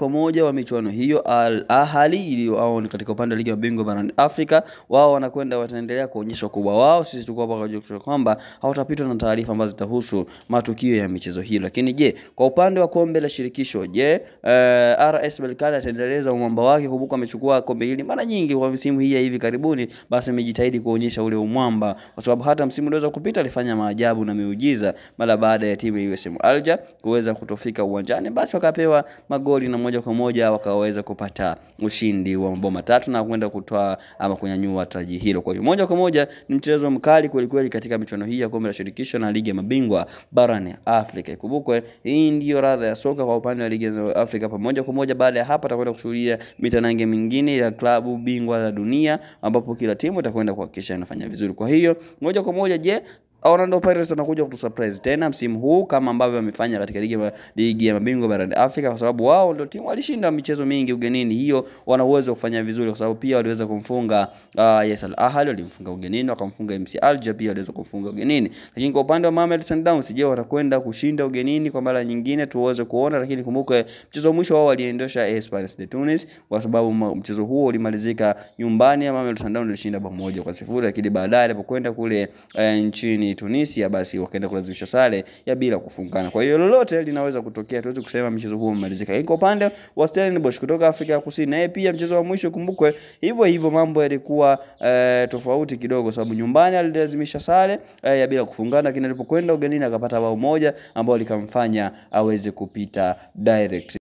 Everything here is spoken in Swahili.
kwa moja wa michuano hiyo Al Ahly iliyo katika upande wa ligi ya mabingwa barani Afrika, wao wataendelea kuonyesha ukubwa wao. Sisi tuko hapa kwa kwamba hawatapitwa na taarifa ambazo zitahusu matukio ya michezo hii. Lakini je, kwa upande wa kombe la shirikisho, je, RS Berkane ataendeleza umwamba wake? Kumbuka amechukua kombe hili mara nyingi kwa msimu hii ya hivi karibuni, basi amejitahidi kuonyesha ule umwamba, kwa sababu hata msimu ulioweza kupita alifanya maajabu na miujiza mara baada ya timu ya USM Alger kuweza kutofika uwanjani, basi wakapewa magoli na moja kwa moja wakaweza kupata ushindi wa mabao matatu na kwenda kutoa ama kunyanyua taji hilo. Kwa hiyo moja kwa moja ni mchezo mkali kweli katika michuano hii ya kombe la shirikisho na ligi ya mabingwa barani Afrika. Ikumbukwe hii ndio radha ya soka kwa upande wa ligi ya Afrika. Pamoja kwa moja baada ya hapa tutakwenda kushuhudia mitanange mingine ya klabu bingwa za dunia, ambapo kila timu itakwenda kuhakikisha inafanya vizuri. Kwa hiyo moja kwa moja, je, Orlando Pirates wanakuja kutusurprise tena msimu huu kama ambavyo wamefanya katika ligi ya mabingwa barani Afrika, kwa sababu wao ndio timu walishinda michezo mingi ugenini. Hiyo wana uwezo wa kufanya vizuri, kwa sababu pia waliweza kumfunga Al Ahly, walimfunga ugenini, wakamfunga MC Alger, pia waliweza kumfunga ugenini. Lakini kwa upande wa Mamelodi Sundowns, je, watakwenda kushinda ugenini kwa mara nyingine? Tuweze kuona. Lakini kumbuka mchezo wa mwisho wao waliendosha Esperance de Tunis, kwa sababu mchezo huo ulimalizika nyumbani ya Mamelodi Sundowns ilishinda 1-0, lakini baadaye alipokwenda kule nchini Tunisia, basi wakaenda kulazimisha sare ya bila kufungana. Kwa hiyo lolote linaweza kutokea, tuweze kusema mchezo huo umemalizika. Kwa upande wa Stellenbosch kutoka Afrika ya Kusini, naye pia mchezo wa mwisho kumbukwe hivyo mambo yalikuwa tofauti kidogo, sababu nyumbani alilazimisha sare ya bila kufungana, lakini alipokwenda ugenini akapata bao moja ambao likamfanya aweze kupita direct.